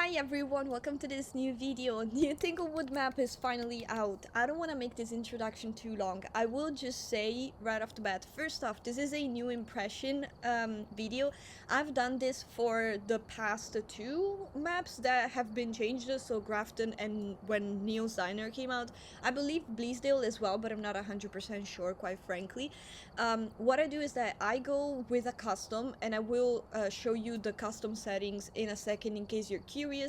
Hi everyone, welcome to this new video. New Tanglewood map is finally out. I don't want to make this introduction too long. I will just say right off the bat, first off, this is a new impression video. I've done this for the past two maps that have been changed, so Grafton and when Neil's Diner came out. I believe Bleasdale as well, but I'm not 100% sure, quite frankly. What I do is that I go with a custom, and I will show you the custom settings in a second in case you're curious,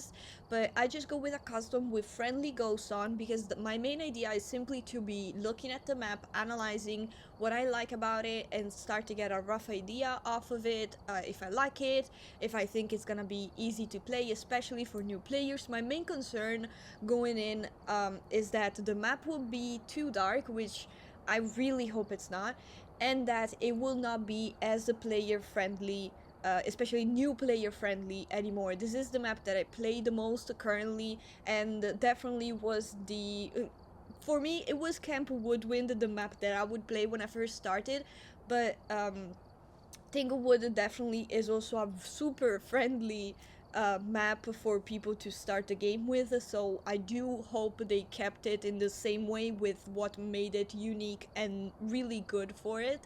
but I just go with a custom with friendly ghosts on because my main idea is simply to be looking at the map, analyzing what I like about it, and start to get a rough idea off of it, if I like it, if I think it's gonna be easy to play, especially for new players. My main concern going in is that the map will be too dark, which I really hope it's not, and that it will not be as a player friendly, especially new player friendly anymore. This is the map that I play the most currently, and definitely was the for me it was Camp Woodwind, the map that I would play when I first started, but Tanglewood definitely is also a super friendly map for people to start the game with, so I do hope they kept it in the same way with what made it unique and really good for it.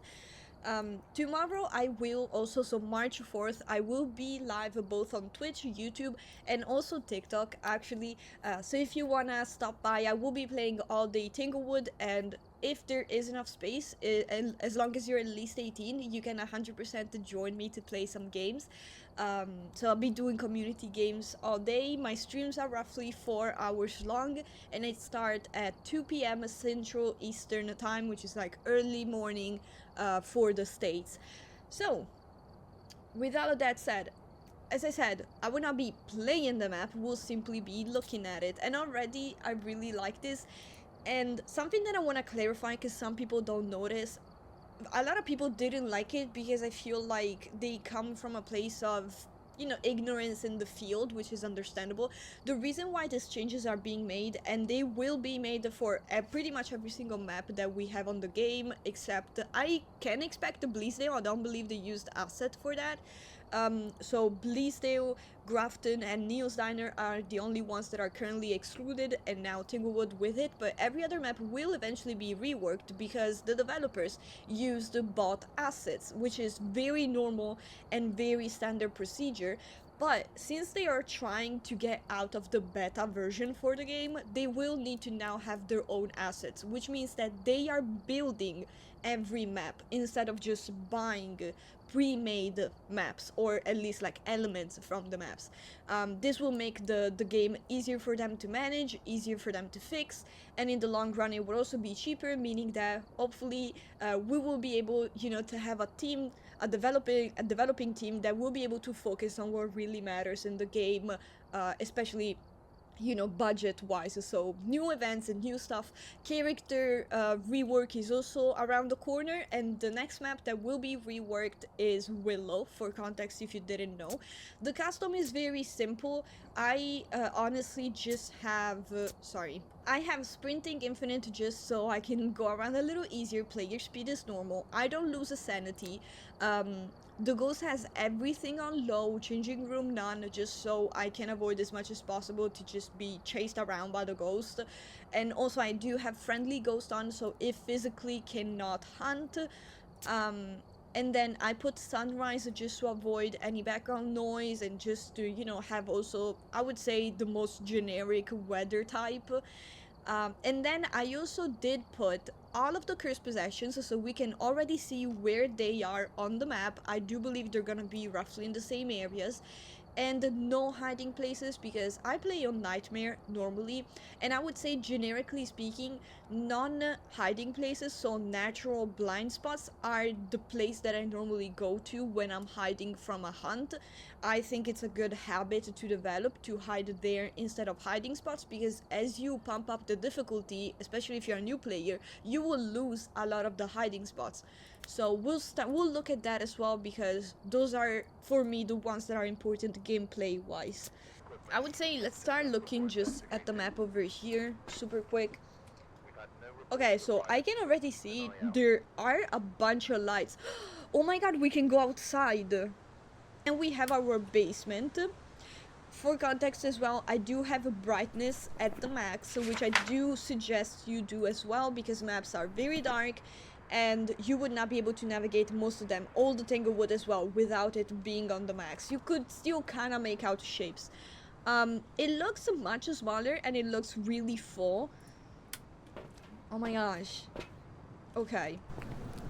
Tomorrow I will also, so March 4th, I will be live both on Twitch, YouTube, and also TikTok actually. So if you wanna stop by, I will be playing all day Tanglewood, and if there is enough space, and as long as you're at least 18, you can 100% join me to play some games. So I'll be doing community games all day. My streams are roughly 4 hours long, and they start at 2 p.m. Central Eastern Time, which is like early morning for the States. So, with all of that said, as I said, I will not be playing the map, we'll simply be looking at it. And already, I really like this. And something that I want to clarify, because some people don't notice, a lot of people didn't like it because I feel like they come from a place of, you know, ignorance in the field, which is understandable. The reason why these changes are being made, and they will be made for pretty much every single map that we have on the game, except I can expect the Bleasdale. I don't believe they used asset for that. So Bleasdale, Grafton, and Neil's Diner are the only ones that are currently excluded, and now Tanglewood with it, but every other map will eventually be reworked because the developers used bought assets, which is very normal and very standard procedure. But since they are trying to get out of the beta version for the game, they will need to now have their own assets, which means that they are building every map instead of just buying pre-made maps, or at least like elements from the maps. This will make the game easier for them to manage, easier for them to fix, and in the long run it will also be cheaper, meaning that hopefully we will be able, you know, to have a team, a developing team that will be able to focus on what really matters in the game, especially, you know, budget wise. So new events and new stuff. Character rework is also around the corner, and the next map that will be reworked is Willow, for context if you didn't know. The custom is very simple. I honestly just have I have sprinting infinite just so I can go around a little easier. Player speed is normal. I don't lose a sanity. The ghost has everything on low, changing room none, just so I can avoid as much as possible to just be chased around by the ghost. And also I do have friendly ghost on, so if physically cannot hunt. And then I put sunrise just to avoid any background noise, and just to, you know, have also, I would say, the most generic weather type. And then I also did put all of the cursed possessions, so we can already see where they are on the map. I do believe they're gonna be roughly in the same areas. And no hiding places, because I play on Nightmare normally, and I would say, generically speaking, non-hiding places, so natural blind spots, are the place that I normally go to when I'm hiding from a hunt. I think it's a good habit to develop, to hide there instead of hiding spots, because as you pump up the difficulty, especially if you're a new player, you will lose a lot of the hiding spots. So we'll look at that as well, because those are, for me, the ones that are important gameplay wise. I would say let's start looking just at the map over here super quick. Okay, so I can already see there are a bunch of lights. Oh my god, we can go outside. And we have our basement. For context as well, I do have a brightness at the max, so which I do suggest you do as well, because maps are very dark and you would not be able to navigate most of them, all the Tanglewood as well, without it being on the max. You could still kind of make out shapes. It looks much smaller and it looks really full. Oh my gosh. Okay.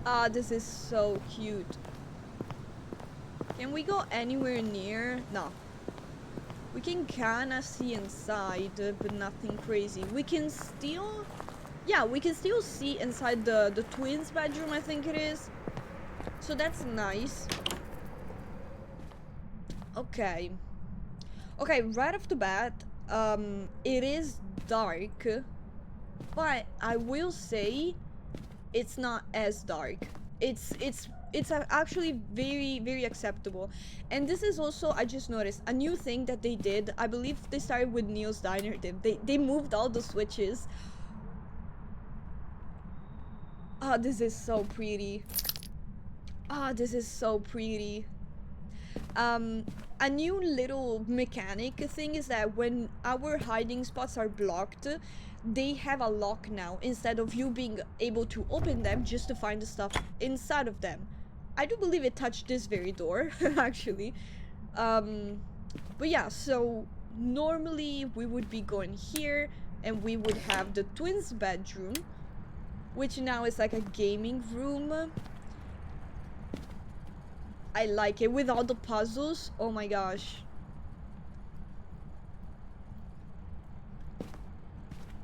Ah, this is so cute. Can we go anywhere near? No. We can kinda see inside, but nothing crazy. We can still... Yeah, we can still see inside the twins' bedroom, I think it is. So that's nice. Okay. Okay, right off the bat, it is dark. But I will say it's not as dark. It's actually very acceptable. And this is also, I just noticed, a new thing that they did. I believe they started with Neil's Diner. They moved all the switches. Oh, this is so pretty. Oh, this is so pretty. A new little mechanic thing is that when our hiding spots are blocked, they have a lock now, instead of you being able to open them just to find the stuff inside of them. I do believe it touched this very door, actually. But yeah, so normally we would be going here, and we would have the twins' bedroom, which now is like a gaming room. I like it with all the puzzles. Oh my gosh.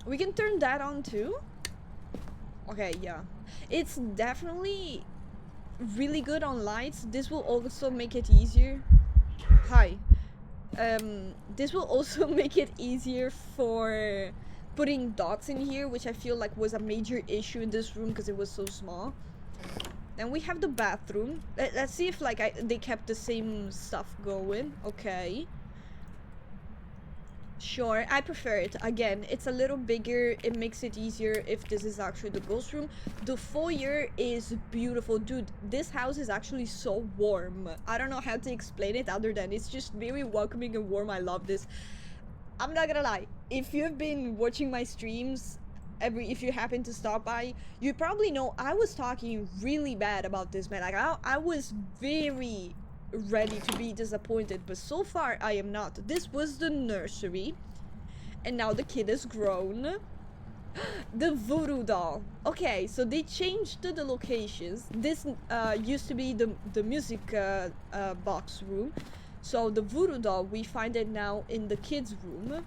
We can turn that on too. Okay, yeah. It's definitely really good on lights. This will also make it easier. Hi. This will also make it easier for putting dots in here, which I feel like was a major issue in this room because it was so small. Then we have the bathroom. Let's see if like they kept the same stuff going. Okay. Sure, I prefer it. Again, it's a little bigger. It makes it easier if this is actually the ghost room. The foyer is beautiful. Dude, this house is actually so warm. I don't know how to explain it other than it's just very welcoming and warm. I love this. I'm not gonna lie. If you've been watching my streams, if you happen to stop by, you probably know I was talking really bad about this man. Like I was very ready to be disappointed, but so far I am not. This was the nursery, and now the kid is grown. The voodoo doll. Okay, so they changed the locations. This used to be the music box room. So the voodoo doll, we find it now in the kids' room.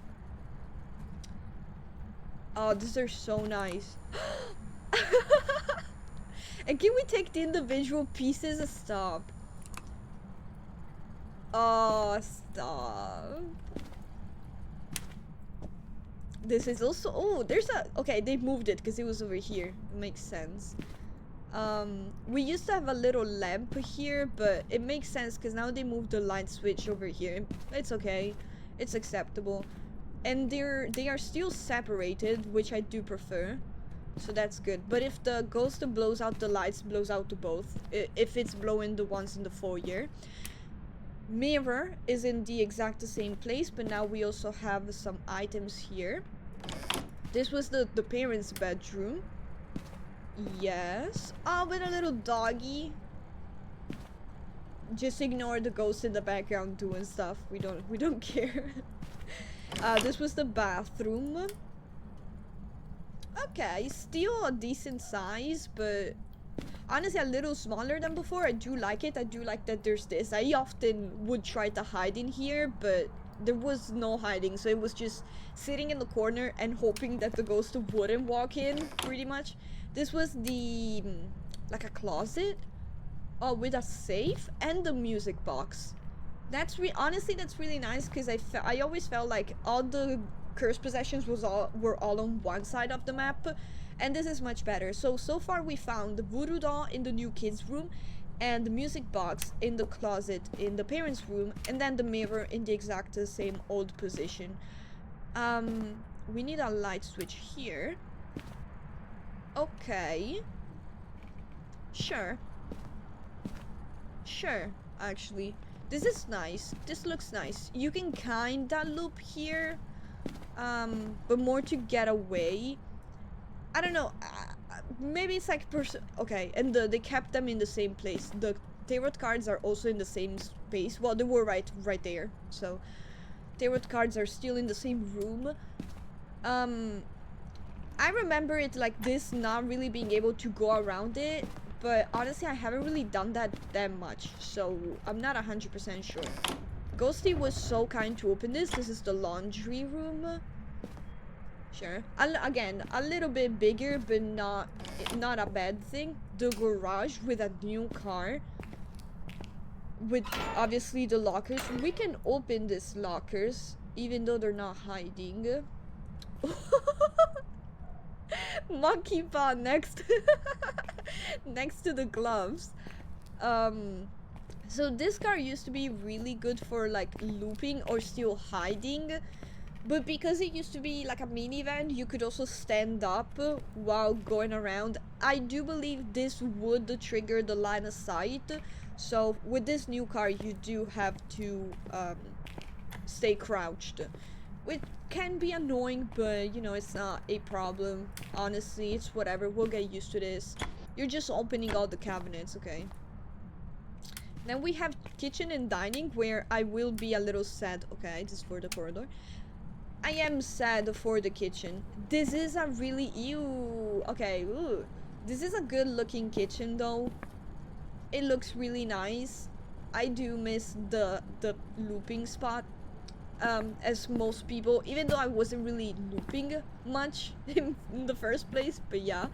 Oh, these are so nice. And can we take the individual pieces? Stop. Oh, stop. This is also... Oh, there's a... Okay, they moved it because it was over here. It makes sense. We used to have a little lamp here, but it makes sense because now they moved the light switch over here. It's okay. It's acceptable. And they are still separated, which I do prefer. So that's good. But if the ghost blows out the lights, blows out to both. If it's blowing the ones in the foyer. Mirror is in the exact same place, but now we also have some items here. This was the parents' bedroom. Yes. Oh, with a little doggy. Just ignore the ghost in the background doing stuff. We don't care. This was the bathroom. Okay, still a decent size, but honestly a little smaller than before. I do like it. I do like that there's this. I often would try to hide in here, but there was no hiding, so it was just sitting in the corner and hoping that the ghost wouldn't walk in, pretty much. This was the like a closet, oh, with a safe and the music box. That's honestly that's really nice, because I always felt like all the cursed possessions were all on one side of the map, and this is much better. So far we found the voodoo doll in the new kids room, and the music box in the closet in the parents room, and then the mirror in the exact same old position. We need a light switch here. Okay. Sure, actually This is nice. This looks nice. You can kinda loop here, but more to get away. I don't know. Maybe it's like okay, and they kept them in the same place. The tarot cards are also in the same space. Well, they were right there. So tarot cards are still in the same room. I remember it like this, not really being able to go around it, but honestly I haven't really done that much, so I'm not 100% sure. Ghosty was so kind to open this. This is the laundry room. Sure. Again, a little bit bigger, but not a bad thing. The garage with a new car, with obviously the lockers. We can open these lockers even though they're not hiding. Monkey paw next next to the gloves. So this car used to be really good for like looping or still hiding, but because it used to be like a minivan, you could also stand up while going around. I do believe this would trigger the line of sight, so with this new car you do have to stay crouched, which can be annoying, but you know, it's not a problem. Honestly, it's whatever. We'll get used to this. You're just opening all the cabinets, okay? Then we have kitchen and dining, where I will be a little sad. Okay, this is for the corridor. I am sad for the kitchen. This is a really okay, ooh. This is a good looking kitchen though. It looks really nice. I do miss the looping spot. As most people, even though I wasn't really looping much in the first place, but yeah.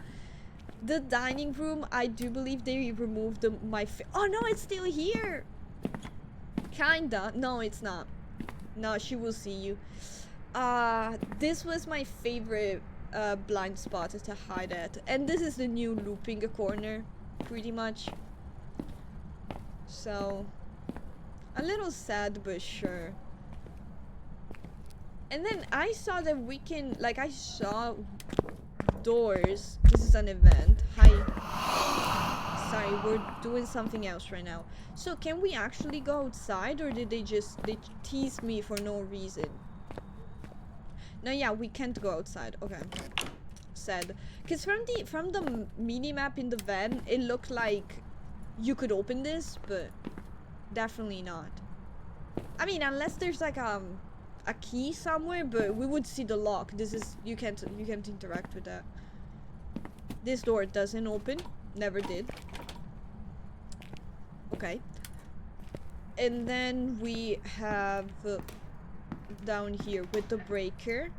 The dining room, I do believe they removed oh no, it's still here! Kinda. No, it's not. No, she will see you. This was my favorite blind spot to hide at. And this is the new looping corner, pretty much. So, a little sad, but sure. And then I saw that we can, like, I saw doors. This is an event. Hi. Sorry, we're doing something else right now. So can we actually go outside, or did they tease me for no reason? No, yeah, we can't go outside. Okay. Sad. Because from the mini map in the van, it looked like you could open this, but definitely not. I mean, unless there's like a key somewhere, but we would see the lock. This is, you can't interact with that. This door doesn't open. Never did. Okay. And then we have down here with the breaker.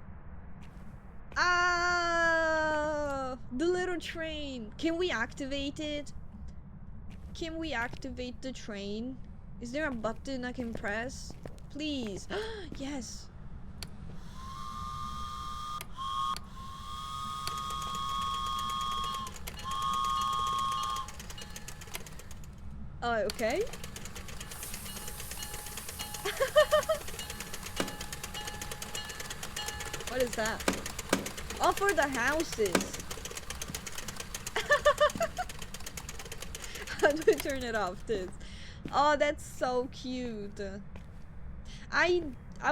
Ah, the little train. Can we activate it? Can we activate the train? Is there a button I can press? Please. Yes. Okay. What is that? Oh, for the houses. How do I turn it off? This. Oh, that's so cute. I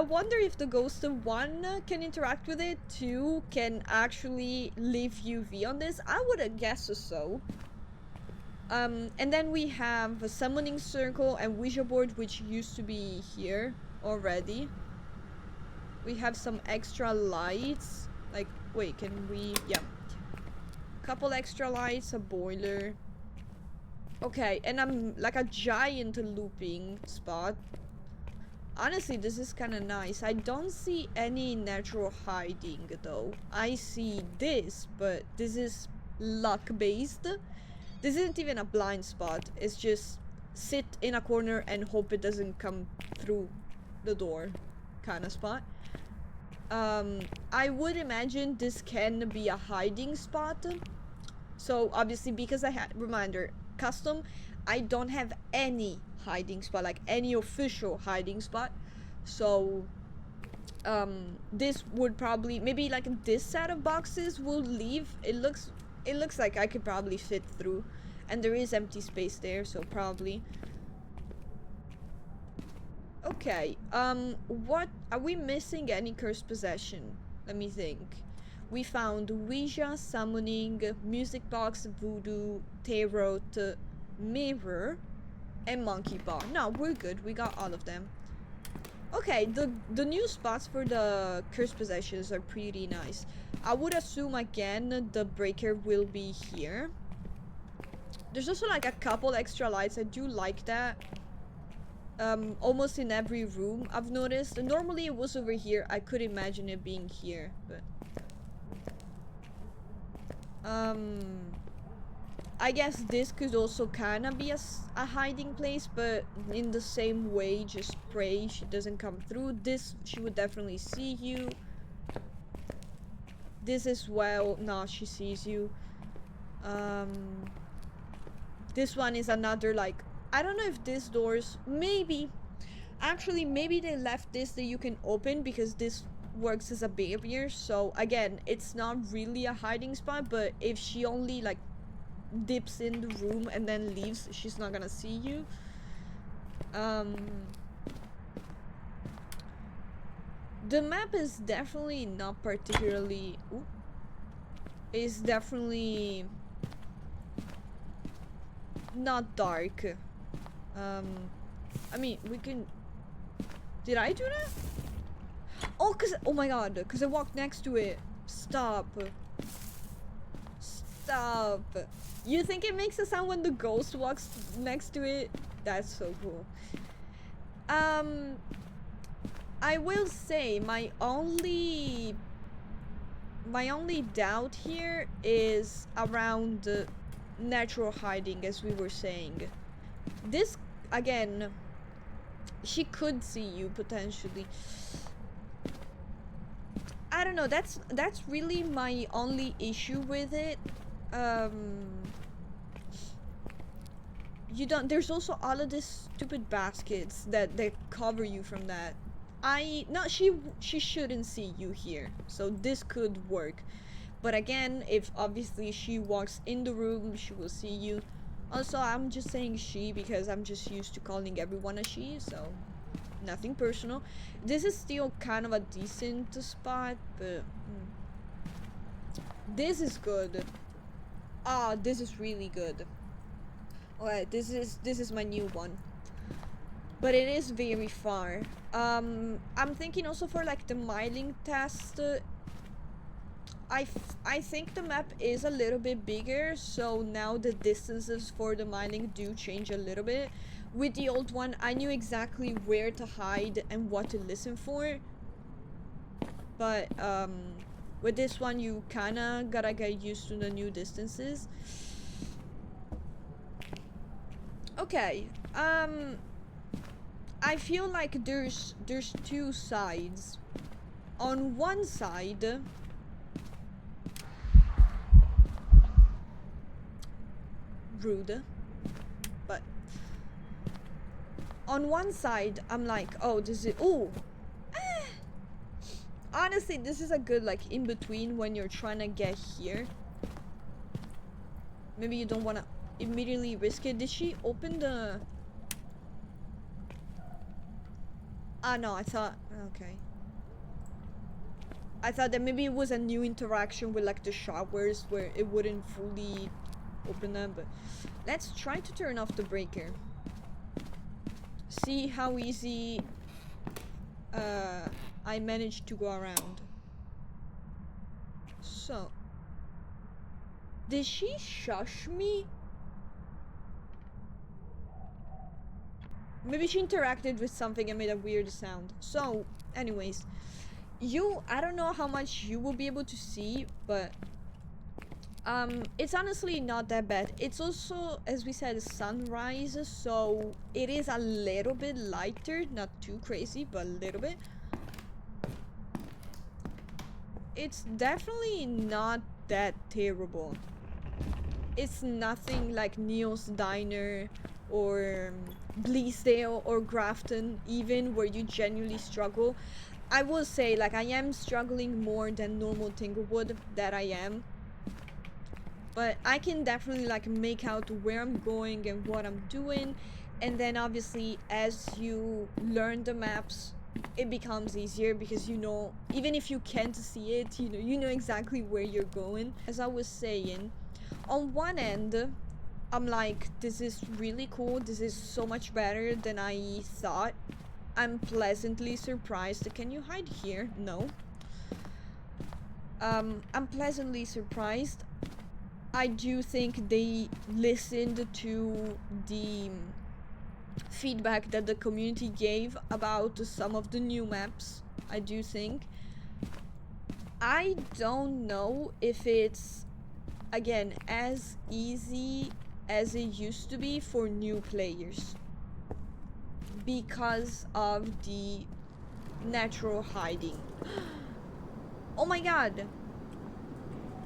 wonder if the ghost of 1 can interact with it, 2 can actually leave UV on this. I would guess so. And then we have a summoning circle and Ouija board, which used to be here already. We have some extra lights. Like, wait, can we? Yeah. Couple extra lights, a boiler. Okay, and I'm like a giant looping spot. Honestly, this is kind of nice. I don't see any natural hiding though. I see this, but this is luck based. This isn't even a blind spot. It's just sit in a corner and hope it doesn't come through the door kind of spot. I would imagine this can be a hiding spot. So obviously, because I had, reminder, custom, I don't have any hiding spot, like any official hiding spot. So this would probably, maybe like this set of boxes will leave. It looks like I could probably fit through, and there is empty space there, so probably. Okay, what are we missing? Any cursed possession? Let me think. We found Ouija, summoning, music box, voodoo, tarot, mirror, and monkey paw. No, we're good. We got all of them. Okay, the new spots for the cursed possessions are pretty nice. I would assume again the breaker will be here. There's also like a couple extra lights. I do like that. Almost in every room I've noticed. Normally it was over here. I could imagine it being here, but I guess this could also kind of be a hiding place, but in the same way, just pray she doesn't come through. This, she would definitely see you. This as well, no, she sees you. This one is another, like, I don't know if this doors, maybe, actually, maybe they left this that you can open because this works as a barrier. So again, it's not really a hiding spot, but if she only like dips in the room and then leaves, she's not gonna see you. The map is definitely not particularly is definitely not dark. I mean, we can, did I do that? Oh, oh my god, cause I walked next to it. Stop. Stop. You think it makes a sound when the ghost walks next to it? That's so cool. I will say my only doubt here is around natural hiding, as we were saying. This, again, she could see you potentially. I don't know, that's really my only issue with it. You don't, there's also all of these stupid baskets that cover you from that. She shouldn't see you here, so this could work. But again, if obviously she walks in the room, she will see you. Also, I'm just saying she because I'm just used to calling everyone a she, so nothing personal. This is still kind of a decent spot, but this is good. Ah, this is really good. Alright, this is my new one, but it is very far. I'm thinking also for like the mining test. I think the map is a little bit bigger, so now the distances for the mining do change a little bit. With the old one, I knew exactly where to hide and what to listen for, but with this one you kinda gotta get used to the new distances. Okay, I feel like there's two sides. On one side, rude, but on one side I'm like, oh, this is, ooh, honestly this is a good like in between when you're trying to get here. Maybe you don't want to immediately risk it. Did she open the, ah no, I thought, okay, I thought that maybe it was a new interaction with like the showers where it wouldn't fully open them, but let's try to turn off the breaker. See how easy I managed to go around. So, did she shush me? Maybe she interacted with something and made a weird sound. So, anyways, I don't know how much you will be able to see, but it's honestly not that bad. It's also, as we said, sunrise, so it is a little bit lighter, not too crazy, but a little bit. It's definitely not that terrible. It's nothing like Neil's Diner or Bleasdale or Grafton, even, where you genuinely struggle. I will say, like, I am struggling more than normal Tanglewood, that I am. But I can definitely like make out where I'm going and what I'm doing. and then obviously as you learn the maps, it becomes easier because you know, even if you can't see it, you know exactly where you're going. As I was saying, on one end, I'm like, this is really cool, this is so much better than I thought. I'm pleasantly surprised. Can you hide here? No. I'm pleasantly surprised. I do think they listened to the feedback that the community gave about some of the new maps. I do think. I don't know if it's, again, as easy as it used to be for new players because of the natural hiding. Oh my god!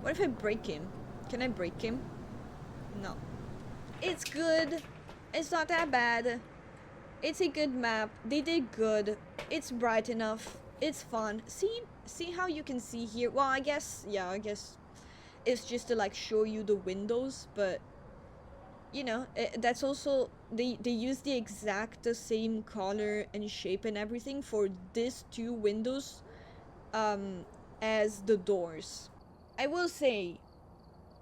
What if I break him? Can I break him? No. It's good. It's not that bad. It's a good map. They did good. It's bright enough. It's fun. See how you can see here? Well, I guess, yeah, I guess it's just to like show you the windows, but you know, that's also, they use the exact same color and shape and everything for these two windows as the doors. I will say,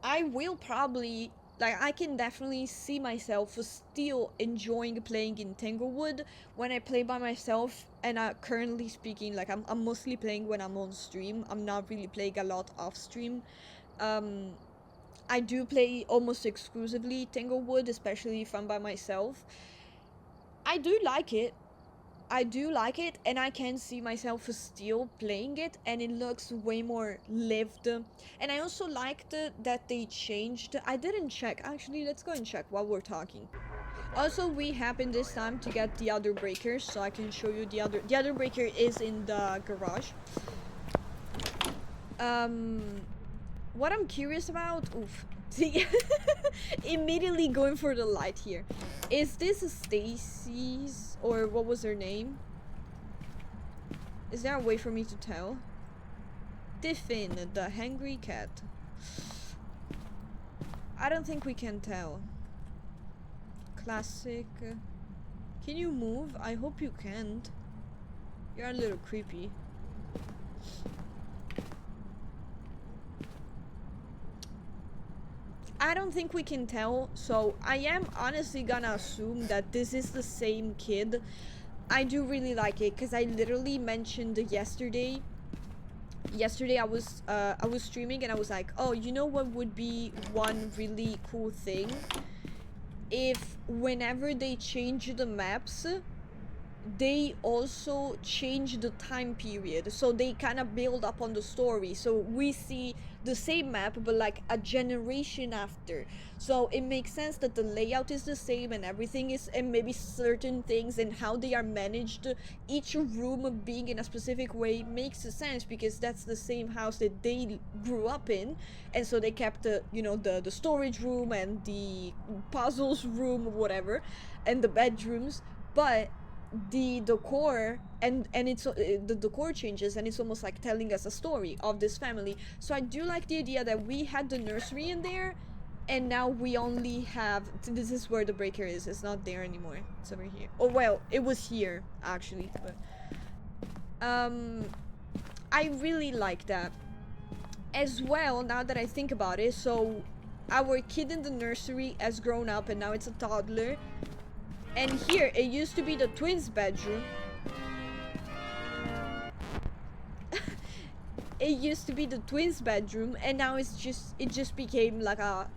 I will probably, like, I can definitely see myself still enjoying playing in Tanglewood when I play by myself, and currently speaking, like, I'm mostly playing when I'm on stream. I'm not really playing a lot off stream. I do play almost exclusively Tanglewood, especially if I'm by myself. I do like it. I do like it, and I can see myself still playing it, and it looks way more lived. And I also liked that they changed. I didn't check. Actually, let's go and check while we're talking. Also, we happened this time to get the other breaker, so I can show you the other. The other breaker is in the garage. What I'm curious about, oof, see, immediately going for the light here. Is this Stacy's, or what was her name? Is there a way for me to tell? Tiffin, the hungry cat. I don't think we can tell. Classic. Can you move? I hope you can't. You're a little creepy. I don't think we can tell, so I am honestly gonna assume that this is the same kid. I do really like it because I literally mentioned yesterday I was streaming and I was like, oh, you know what would be one really cool thing? If whenever they change the maps, they also change the time period, so they kind of build up on the story, so we see the same map but like a generation after, so it makes sense that the layout is the same and everything is, and maybe certain things and how they are managed, each room being in a specific way makes sense because that's the same house that they grew up in, and so they kept the, you know, the storage room and the puzzles room, whatever, and the bedrooms, but the decor and it's the decor changes, and it's almost like telling us a story of this family. So I do like the idea that we had the nursery in there, and now we only have, this is where the breaker is. It's not there anymore, it's over here. Oh well, it was here actually, but I really like that as well now that I think about it. So our kid in the nursery has grown up and now it's a toddler. And here, it used to be the twins' bedroom. It used to be the twins' bedroom, and now it just became like a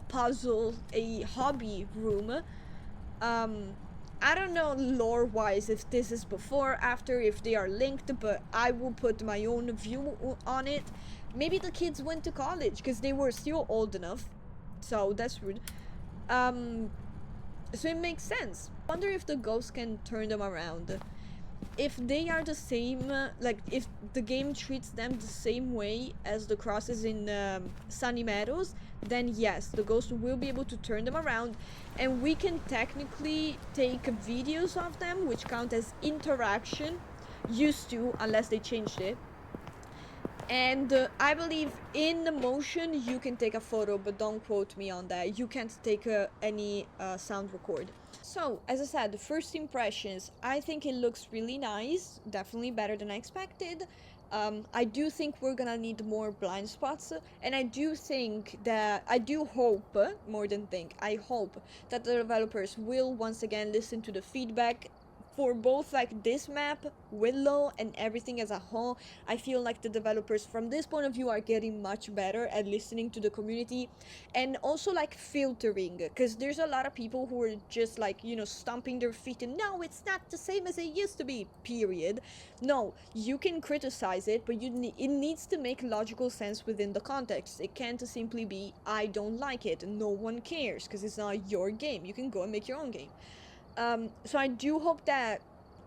puzzle, a hobby room. I don't know lore-wise if this is before, after, if they are linked, but I will put my own view on it. Maybe the kids went to college, because they were still old enough. So, that's rude. So it makes sense. I wonder if the ghosts can turn them around. If they are the same, like if the game treats them the same way as the crosses in Sunny Meadows, then yes, the ghost will be able to turn them around, and we can technically take videos of them, which count as interaction. Used to, unless they changed it. And I believe in the motion you can take a photo, but don't quote me on that. You can't take any sound record. So, as I said, the first impressions, I think it looks really nice, definitely better than I expected. I do think we're gonna need more blind spots, and I do think that, I do hope, more than think, I hope that the developers will once again listen to the feedback for both like this map, Willow, and everything as a whole. I feel like the developers from this point of view are getting much better at listening to the community and also like filtering, because there's a lot of people who are just like, you know, stomping their feet and no, it's not the same as it used to be, period. No, you can criticize it, but it needs to make logical sense within the context. It can't simply be I don't like it, no one cares, because it's not your game. You can go and make your own game. So I do hope that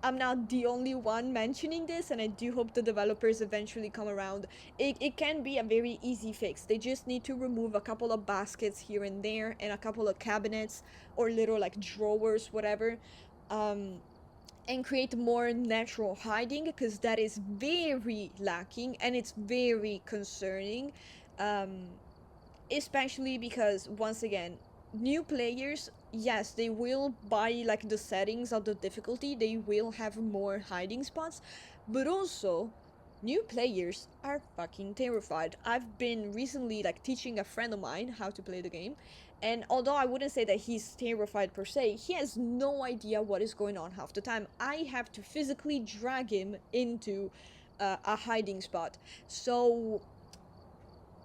I'm not the only one mentioning this, and I do hope the developers eventually come around. It can be a very easy fix. They just need to remove a couple of baskets here and there, and a couple of cabinets, or little like drawers, whatever, um, and create more natural hiding, because that is very lacking, and it's very concerning. Um, Especially because, once again, new players, yes, they will, by like the settings of the difficulty, they will have more hiding spots, but also new players are fucking terrified. I've been recently like teaching a friend of mine how to play the game, and although I wouldn't say that he's terrified per se, he has no idea what is going on half the time. I have to physically drag him into a hiding spot. So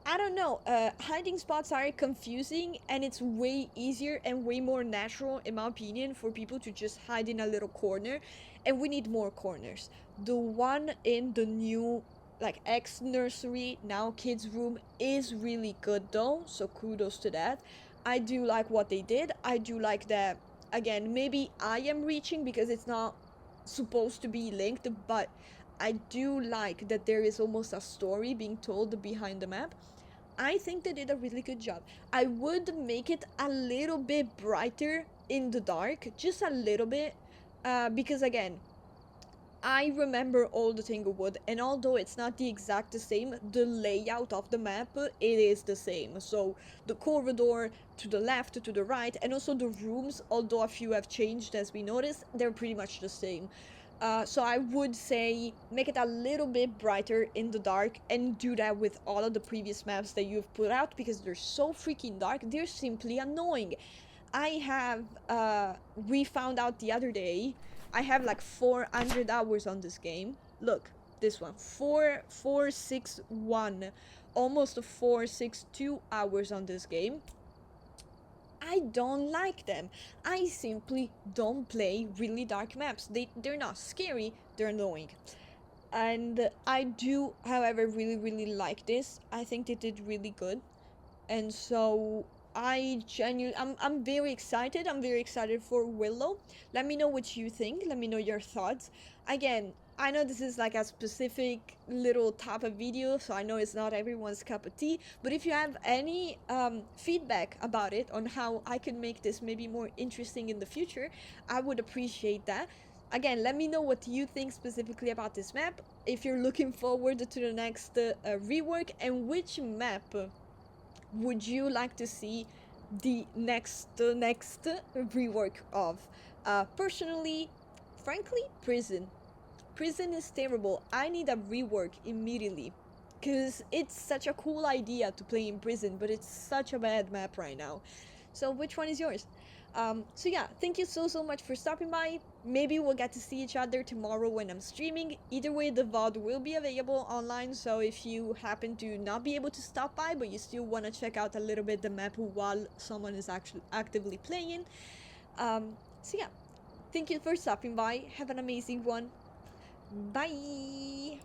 I don't know. Hiding spots are confusing, and it's way easier and way more natural, in my opinion, for people to just hide in a little corner. And we need more corners. The one in the new, like, ex nursery, now kids' room, is really good though, so kudos to that. I do like what they did. I do like that, again, maybe I am reaching because it's not supposed to be linked, but I do like that there is almost a story being told behind the map. I think they did a really good job. I would make it a little bit brighter in the dark, just a little bit, because again, I remember all the Tanglewood, and although it's not the exact same, the layout of the map, it is the same. So the corridor to the left, to the right, and also the rooms, although a few have changed as we noticed, they're pretty much the same. So I would say make it a little bit brighter in the dark, and do that with all of the previous maps that you've put out, because they're so freaking dark, they're simply annoying. I have, we found out the other day, I have like 400 hours on this game. Look, this one, 4461, almost 462 hours on this game. I don't like them. I simply don't play really dark maps. They're not scary, they're annoying. And I do, however, really like this. I think they did really good. And so I'm very excited. I'm very excited for Willow. Let me know what you think. Let me know your thoughts. Again, I know this is like a specific little type of video, so I know it's not everyone's cup of tea, but if you have any feedback about it, on how I can make this maybe more interesting in the future, I would appreciate that. Again, let me know what you think specifically about this map, if you're looking forward to the next rework, and which map would you like to see the next rework of. Personally, frankly, prison is terrible. I need a rework immediately, because it's such a cool idea to play in prison, but it's such a bad map right now. So which one is yours? So yeah, thank you so much for stopping by. Maybe we'll get to see each other tomorrow when I'm streaming. Either way, the VOD will be available online, so if you happen to not be able to stop by, but you still want to check out a little bit the map while someone is actually actively playing. So yeah, thank you for stopping by. Have an amazing one. Bye!